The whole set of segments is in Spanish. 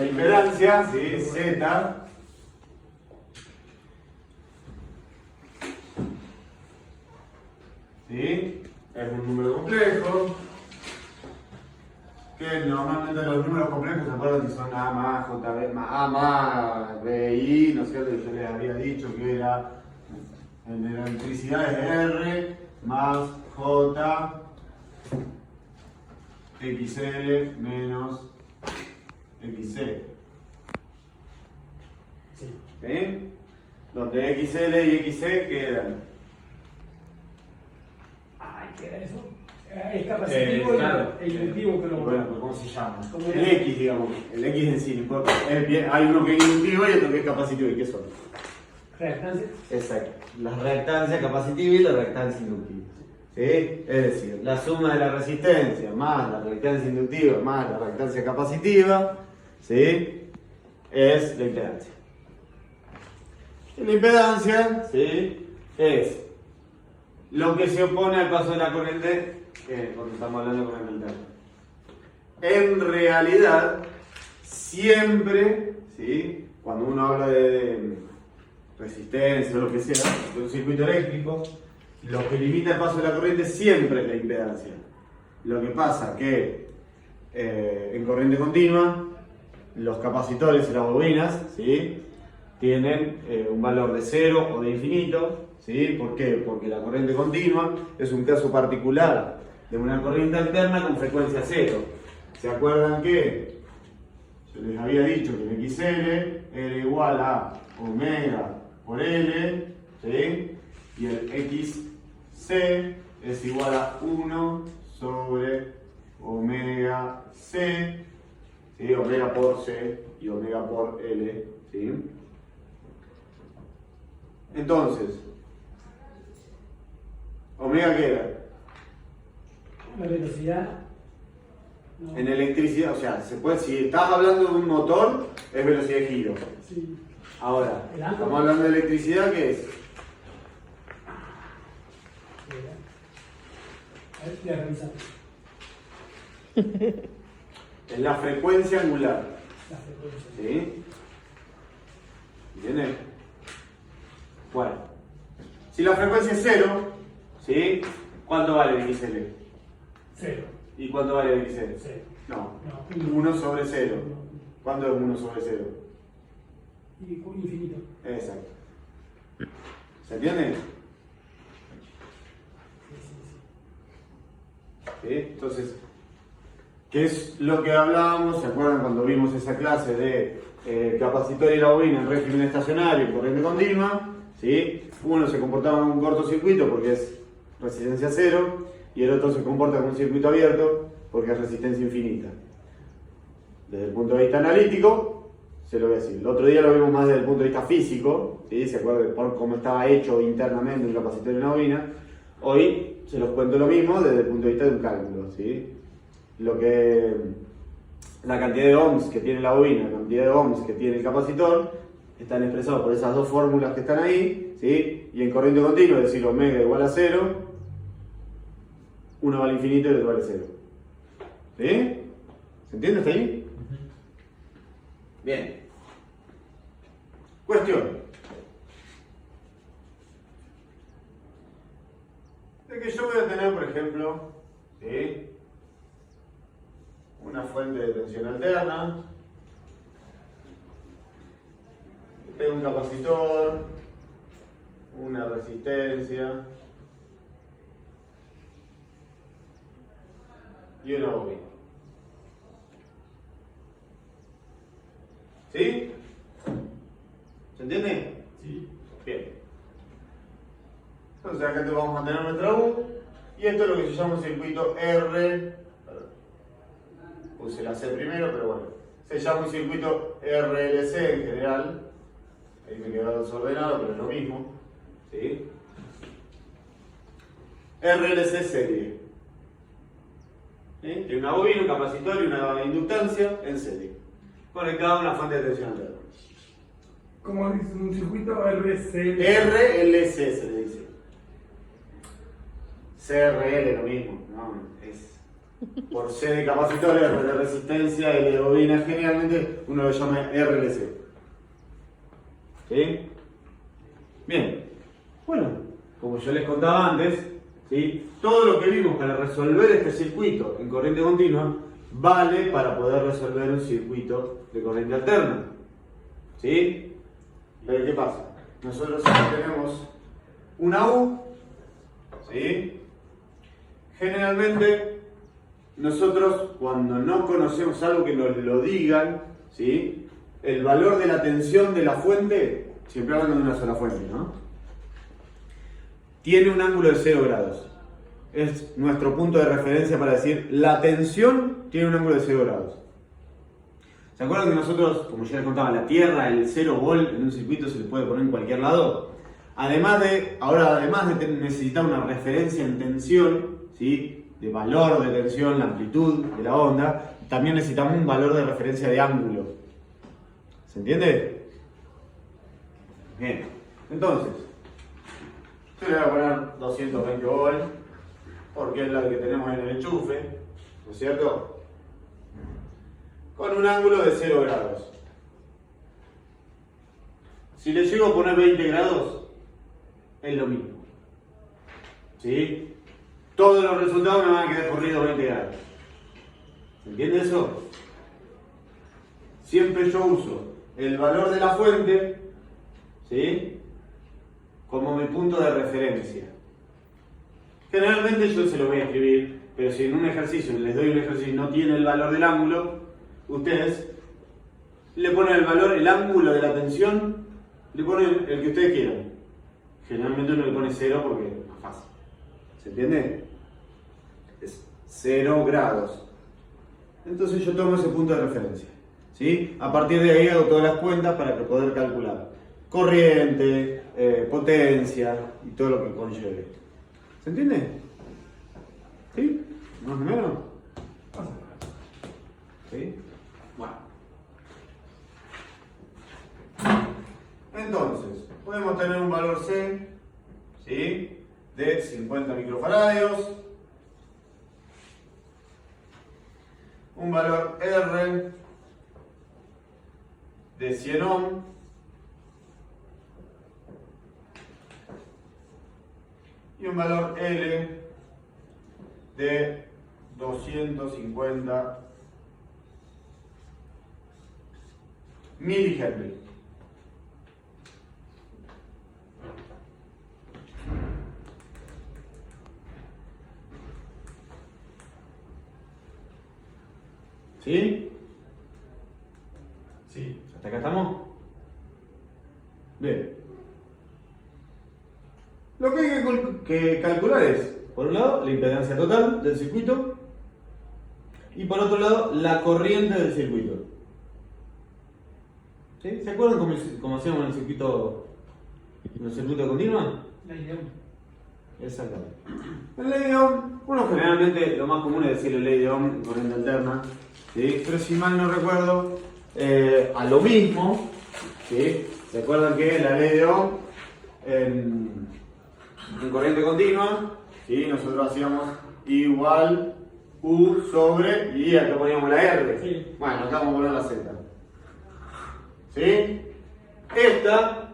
la impedancia, ¿sí? Z. ¿Sí? Es un número complejo. Que normalmente los números complejos se acuerdan que son A más JB más A más BI, ¿no es cierto? Yo les había dicho que era el de la electricidad es R más J XL menos XC. ¿Sí? Donde XL y XC quedan. Ay, ¿qué era eso? Es capacitivo claro. e inductivo, pero. Bueno, pues ¿cómo se llama? ¿Cómo El era? X, digamos. El X en sí, no importa. Hay uno que es inductivo y otro que es capacitivo. ¿Y qué son? Reactancia. Exacto. La reactancia capacitiva y la reactancia inductiva. ¿Sí? Es decir, la suma de la resistencia más la reactancia inductiva más la reactancia capacitiva, ¿sí? Es la impedancia. Y la impedancia, ¿sí? Es lo que se opone al paso de la corriente cuando estamos hablando de corriente alterna. En realidad, siempre, ¿sí? Cuando uno habla de resistencia o lo que sea, de un circuito eléctrico, lo que limita el paso de la corriente siempre es la impedancia. Lo que pasa que en corriente continua, los capacitores y las bobinas, ¿sí? Tienen un valor de 0 o de infinito. ¿Sí? ¿Por qué? Porque la corriente continua es un caso particular de una corriente alterna con frecuencia 0. ¿Se acuerdan que yo les había dicho que el XL era igual a omega por L, ¿sí? Y el XC es igual a 1 sobre omega C, ¿sí? Omega por C y omega por L, ¿sí? Entonces, ¿omega qué era? La velocidad. No. En electricidad, o sea, se puede, si estás hablando de un motor, es velocidad de giro. Sí. Ahora, ¿El ángulo? estamos hablando de electricidad, ¿qué es? A ver, voy a revisar. Es la frecuencia angular. La frecuencia. ¿Sí? ¿Entiendes? Bueno, si la frecuencia es 0, ¿sí? ¿Cuánto vale el XL? 0. ¿Y cuánto vale el XL? 0. No, No. 1 sobre 0. ¿Cuánto es 1 sobre 0? Infinito. Exacto. ¿Se entiende? ¿Sí? Entonces, ¿qué es lo que hablábamos? ¿Se acuerdan cuando vimos esa clase de capacitor y la bobina en régimen estacionario y corriente continua? ¿Sí? Uno se comportaba en un cortocircuito porque es resistencia 0 y el otro se comporta como un circuito abierto porque es resistencia infinita. Desde el punto de vista analítico, se lo voy a decir. El otro día lo vimos más desde el punto de vista físico, ¿sí? ¿Se acuerdan por cómo estaba hecho internamente un capacitor y una bobina? Hoy se los cuento lo mismo desde el punto de vista de un cálculo, ¿sí? La cantidad de ohms que tiene la bobina, la cantidad de ohms que tiene el capacitor, están expresados por esas dos fórmulas que están ahí, ¿sí? Y en corriente continua, es decir, omega igual a 0, uno vale infinito y el otro vale 0. ¿Sí? ¿Se entiende hasta ahí? Bien. Cuestión. De que yo voy a tener, por ejemplo, ¿sí? Una fuente de tensión alterna. Tengo un capacitor, una resistencia y una bobina. ¿Sí? ¿Se entiende? Sí. Bien. Entonces acá vamos a tener nuestra U y esto es lo que se llama un circuito R. Puse la C primero, pero bueno. Se llama un circuito RLC en general. Ahí me quedó desordenado, pero es lo mismo. ¿Sí? RLC serie. ¿Sí? Tiene una bobina, un capacitor y una inductancia en serie. Conectado a una fuente de tensión alterna. ¿Cómo dice un circuito RC? RLC se le dice. CRL lo mismo, no, es por C de capacitor, R de resistencia, L de bobina, generalmente uno lo llama RLC. ¿Sí? Bien. Bueno, como yo les contaba antes, ¿sí? Todo lo que vimos para resolver este circuito en corriente continua vale para poder resolver un circuito de corriente alterna. ¿Sí? Pero ¿qué pasa? Nosotros aquí tenemos una U, ¿sí? Generalmente nosotros cuando no conocemos algo que nos lo digan, ¿sí? El valor de la tensión de la fuente, siempre hablando de una sola fuente, ¿no? Tiene un ángulo de 0 grados. Es nuestro punto de referencia para decir la tensión tiene un ángulo de 0 grados. ¿Se acuerdan que nosotros, como ya les contaba, la Tierra, el 0 volt en un circuito se le puede poner en cualquier lado? Además de necesitar una referencia en tensión, ¿sí? De valor de tensión, la amplitud de la onda, también necesitamos un valor de referencia de ángulo. ¿Se entiende? Bien. Entonces, yo le voy a poner 220 volts, porque es la que tenemos en el enchufe, ¿no es cierto? Con un ángulo de 0 grados. Si le llego a poner 20 grados, es lo mismo. ¿Sí? Todos los resultados me van a quedar corridos 20 grados. ¿Se entiende eso? Siempre yo uso el valor de la fuente, ¿sí? Como mi punto de referencia. Generalmente yo se lo voy a escribir, pero si en un ejercicio les doy un ejercicio y no tiene el valor del ángulo, ustedes le ponen el valor, el ángulo de la tensión, le ponen el que ustedes quieran. Generalmente uno le pone 0 porque es más fácil. ¿Se entiende? Es 0 grados. Entonces yo tomo ese punto de referencia, ¿sí? A partir de ahí hago todas las cuentas para poder calcular corriente, potencia y todo lo que conlleve. ¿Se entiende? ¿Sí? ¿Más o menos? ¿Sí? Bueno. Entonces, podemos tener un valor C, ¿sí? De 50 microfaradios, un valor R de 100 ohm, y un valor L de 250 milihenry. ¿Sí? Sí. ¿Hasta acá estamos? Bien. Lo que hay que calcular es, por un lado, la impedancia total del circuito y por otro lado, la corriente del circuito. ¿Sí? ¿Se acuerdan cómo hacíamos en el circuito continuo? La idea. Exactamente. El ley de Ohm, bueno, generalmente lo más común es decir el ley de Ohm en corriente alterna, ¿sí? Pero si mal no recuerdo, a lo mismo, ¿sí? ¿Se acuerdan que la ley de Ohm en corriente continua, ¿sí? Nosotros hacíamos igual U sobre, y acá poníamos la R? Sí. Bueno, acá vamos a poner la Z. ¿Sí? Esta,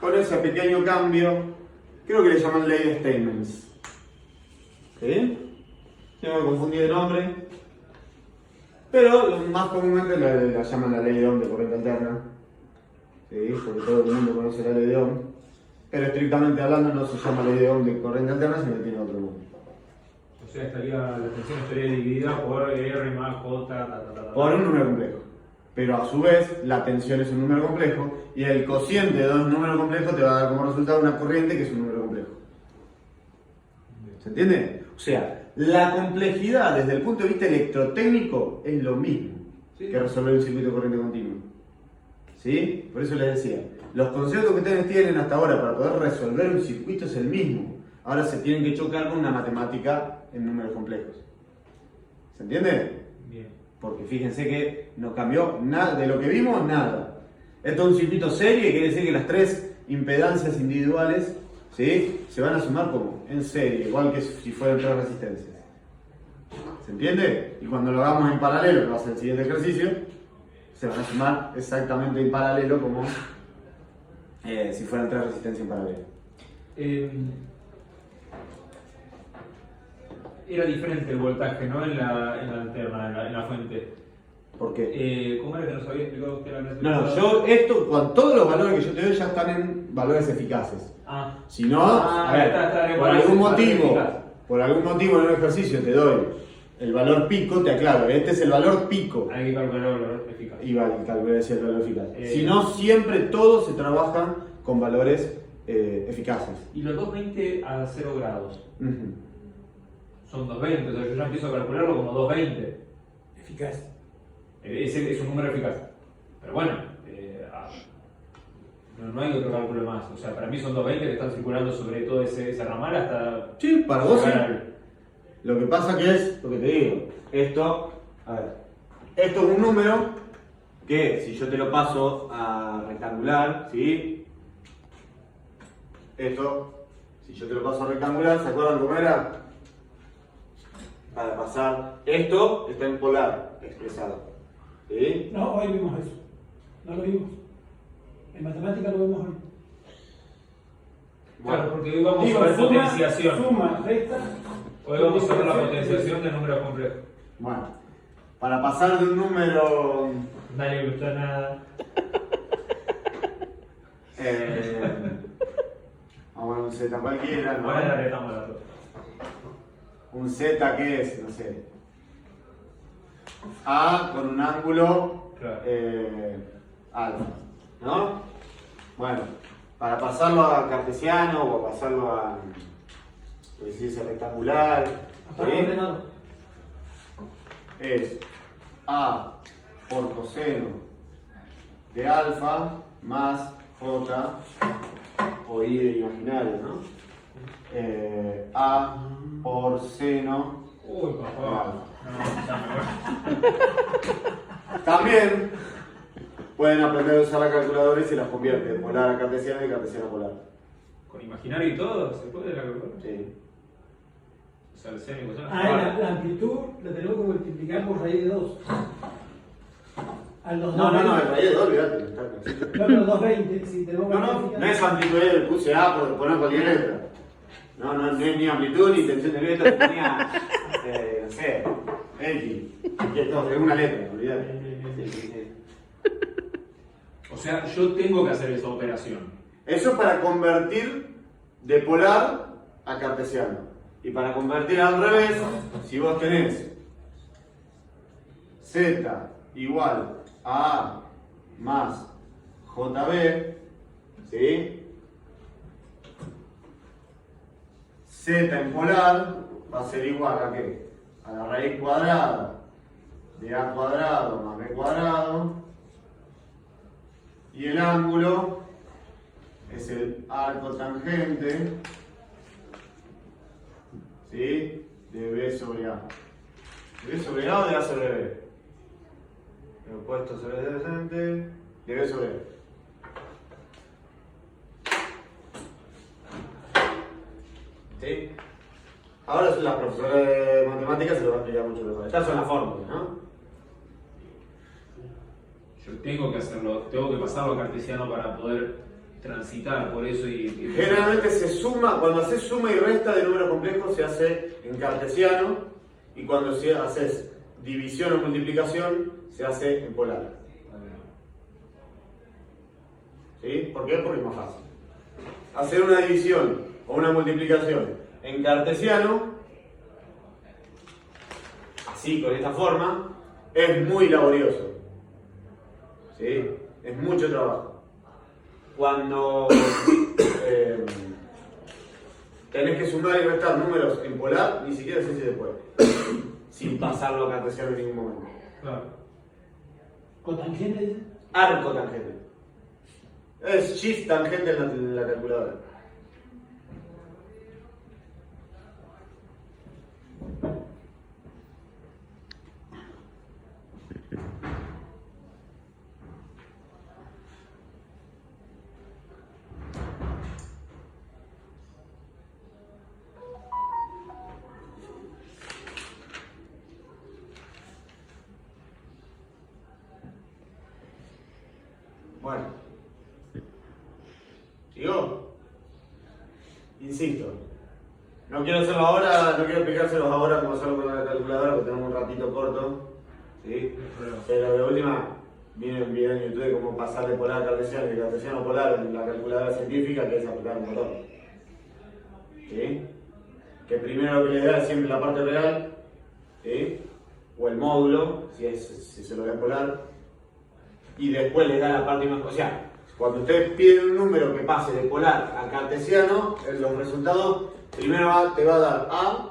con ese pequeño cambio, creo que le llaman ley de Steinmetz. ¿Sí? Se me confundí de nombre. Pero más comúnmente la llaman la ley de Ohm de corriente alterna. ¿Sí? Porque todo el mundo conoce la ley de Ohm. Pero estrictamente hablando no se llama ley de Ohm de corriente alterna, sino que tiene otro nombre. O sea, la tensión estaría dividida por R más J, Por un número complejo. Pero a su vez, la tensión es un número complejo y el cociente de dos números complejos te va a dar como resultado una corriente que es un número complejo. ¿Se entiende? O sea, la complejidad desde el punto de vista electrotécnico es lo mismo que resolver un circuito de corriente continua. ¿Sí? Por eso les decía, los conceptos que ustedes tienen hasta ahora para poder resolver un circuito es el mismo. Ahora se tienen que chocar con una matemática en números complejos. ¿Se entiende? Bien. Porque fíjense que no cambió nada, de lo que vimos, nada. Esto es un circuito serie, quiere decir que las tres impedancias individuales, ¿sí? Se van a sumar como en serie, igual que si fueran tres resistencias. ¿Se entiende? Y cuando lo hagamos en paralelo, que va a ser el siguiente ejercicio, se van a sumar exactamente en paralelo como si fueran 3 resistencias en paralelo. Era diferente el voltaje, ¿no? En la alterna, en la fuente. ¿Por qué? ¿Cómo era que nos había explicado usted la clase No, pasada? yo esto, con todos los valores que yo te doy ya están en valores eficaces. Ah, Si no, a ver, está, por algún motivo, eficaz. por algún motivo en un ejercicio te doy el valor pico, te aclaro, este es el valor pico. hay que calcular el valor eficaz. Y vale, calculé ese valor eficaz. Si no, siempre todo se trabaja con valores eficaces. Y los 220 a 0 grados Ujú. son 220, o sea, yo ya empiezo a calcularlo como 220. Eficaz. Ese es un número eficaz. Pero bueno, no hay otro cálculo más. O sea, para mí son 220 que están circulando sobre todo ese ramal hasta. Sí, para vos sí. llegar al- Lo que pasa que es, lo que te digo, esto, a ver, esto es un número que si yo te lo paso a rectangular, ¿sí? Esto, si yo te lo paso a rectangular, ¿se acuerdan cómo era? Para pasar, esto está en polar expresado, ¿sí? No, hoy vimos eso. No lo vimos. En matemática lo vemos hoy. Claro, porque hoy vamos Digo, a ver suma, potenciación. Suma, resta. Hoy vamos a ver la multiplicación. potenciación de números complejos. Bueno, para pasar de un número Nadie le gusta nada. vamos a un Z cualquiera, ¿no? Ahora le retamos la ropa. Un Z que es, no sé, A con un ángulo Claro. alfa, ¿no? Bueno, para pasarlo a cartesiano o pasarlo a rectangular, Hasta ¿sí? ordenado. Es A por coseno de alfa más J o I de imaginario, ¿no? A por seno. Uy, papá. No, ya me voy. También pueden aprender a usar la calculadora y se las convierte de polar a cartesiana y cartesiana a polar. Con imaginario y todo, ¿se puede la calcular? Sí. O sea, el seno y coseno. La amplitud la tenemos que multiplicar por raíz de 2. Al 2. No, el raíz de 2, olvídate. No, pero 220, si tenemos que No multiplicar. es amplitud, puse A por poner cualquier letra. No es ni amplitud ni tensión de letra, tenía, no sé, X. Y esto es una letra, olvídate. Sí. O sea, yo tengo que hacer esa operación. Eso es para convertir de polar a cartesiano. Y para convertir al revés, si vos tenés Z igual a A más JB, ¿sí? Z en polar va a ser igual a ¿qué? A la raíz cuadrada de A cuadrado más B cuadrado. Y el ángulo es el arco tangente, ¿sí? De B sobre A. ¿De B sobre A o de A sobre B? El opuesto sobre el tangente, de B sobre B. ¿Sí? Ahora la profesora de matemáticas se lo va a explicar mucho mejor. Estas son las fórmulas, ¿no? Yo tengo que hacerlo, tengo que pasarlo a cartesiano para poder transitar por eso y Generalmente se suma, cuando haces suma y resta de números complejos se hace en cartesiano y cuando haces división o multiplicación se hace en polar. ¿Sí? ¿Por qué? Porque es más fácil. Hacer una división o una multiplicación en cartesiano, así, con esta forma, es muy laborioso. ¿Sí? Es mucho trabajo. Cuando tenés que sumar y restar números en polar, ni siquiera sé si se puede. Sin pasarlo a cartesiano en ningún momento. Claro. ¿Con tangente dice? Arco tangente. Es shift tangente en la calculadora. Bueno. ¿Sigo? Insisto. No quiero hacerlo ahora, no quiero explicárselos ahora cómo hacerlo con la calculadora porque tenemos un ratito corto. ¿Sí? Pero de última, viene un video en YouTube de cómo pasar de polar a cartesiano y de cartesiano a polar en la calculadora científica, que es apretar un botón. ¿Sí? Que primero lo que le da es siempre la parte real, ¿sí? O el módulo, si se lo da polar, y después le da la parte más. O sea, cuando ustedes piden un número que pase de polar a cartesiano, los resultados primero te va a dar A,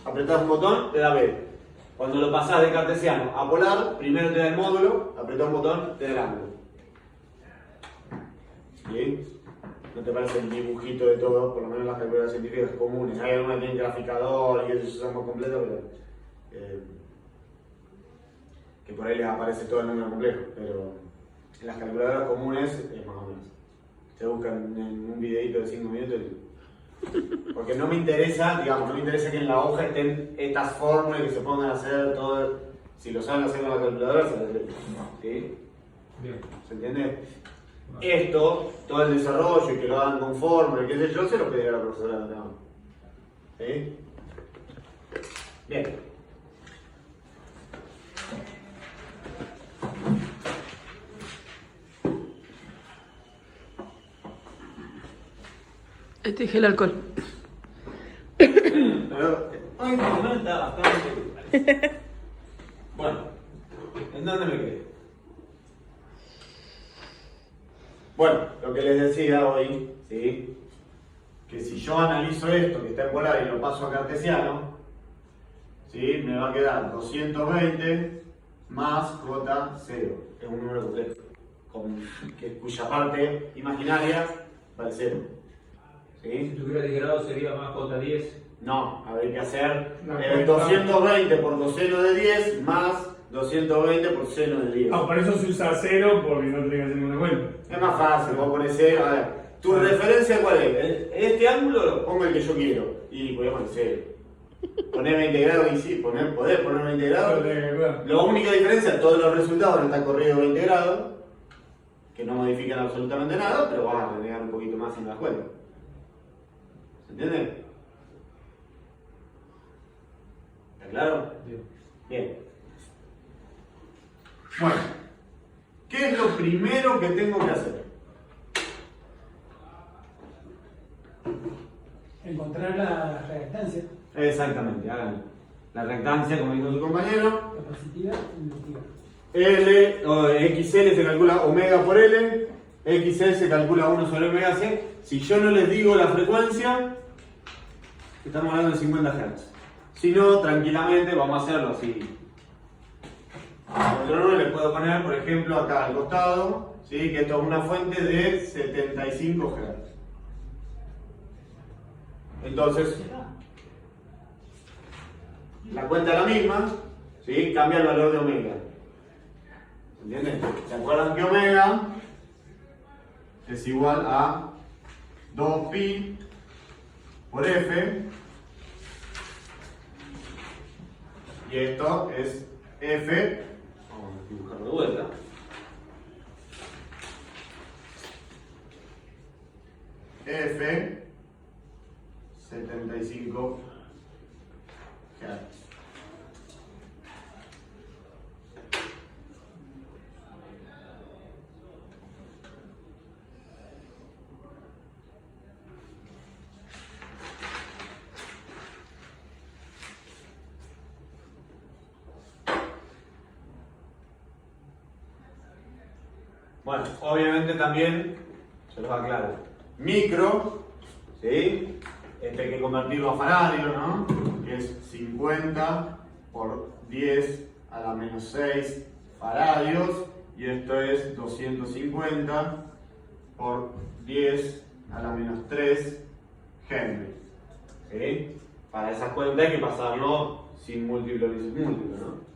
apretás un botón, te da B. Cuando lo pasás de cartesiano a polar, primero te da el módulo, apretás un botón, te da el ángulo. ¿Sí? ¿No te parece el dibujito de todo? Por lo menos las calculadoras científicas comunes. Hay algunas que tienen graficador y eso se usa más completo, pero que por ahí les aparece todo el número complejo. Pero en las calculadoras comunes es más o menos. Se buscan en un videito de 5 minutos porque no me interesa, digamos, no me interesa que en la hoja estén estas fórmulas que se pongan a hacer todo. Si lo saben hacer con la calculadora, se las hace. ¿Sí? Bien. ¿Se entiende? Esto, todo el desarrollo y que lo hagan con fórmulas, qué sé yo, se lo pediré a la profesora. ¿No? ¿Sí? Bien. Este es el alcohol. Pero hoy no está bastante. Bueno, ¿en dónde me quedé? Bueno, lo que les decía hoy, ¿sí? Que si yo analizo esto que está en polar y lo paso a cartesiano, ¿sí? Me va a quedar 220 más J0. Es un número complejo, cuya parte imaginaria vale 0. Si ¿Sí? tuviera 10 grados sería más J10. No, habría que hacer 220 por coseno de 10 más 220 por seno de 10. Ah, por eso se usa 0 porque no tenés que hacer ninguna cuenta. Es más fácil, vos pones 0. A ver, ¿tu referencia cuál es? Este ángulo pongo el que yo quiero. Y voy a poner 0. Poner 20 grados y sí, podés poner 20 grados. La única diferencia, todos los resultados están corridos 20 grados, que no modifican absolutamente nada, pero van a agregar un poquito más en la cuenta. ¿Se entiende? ¿Está claro? Bien. Bien. Bueno, ¿qué es lo primero que tengo que hacer? Encontrar la reactancia Exactamente, hagan la reactancia, como dijo su compañero. capacitiva e inductiva. XL se calcula omega por L, XL se calcula 1 sobre omega C. Si yo no les digo la frecuencia, estamos hablando de 50 Hz. Si no, tranquilamente vamos a hacerlo así. Otro nombre les puedo poner, por ejemplo, acá al costado, ¿sí? Que esto es una fuente de 75 Hz. Entonces, la cuenta es la misma, ¿sí? Cambia el valor de omega. ¿Entienden? ¿Se acuerdan que omega es igual a 2pi por f? Y esto es f. Vamos a dibujarlo de vuelta. F 75 Hz. Bueno, obviamente también, se los aclaro, micro, ¿sí? Este hay que convertirlo a faradio, ¿no? Que es 50 por 10 a la menos 6 faradios, y esto es 250 por 10 a la menos 3 Henry. ¿Sí? Para esas cuentas hay que pasarlo sin múltiplo ni sin múltiplo, ¿no?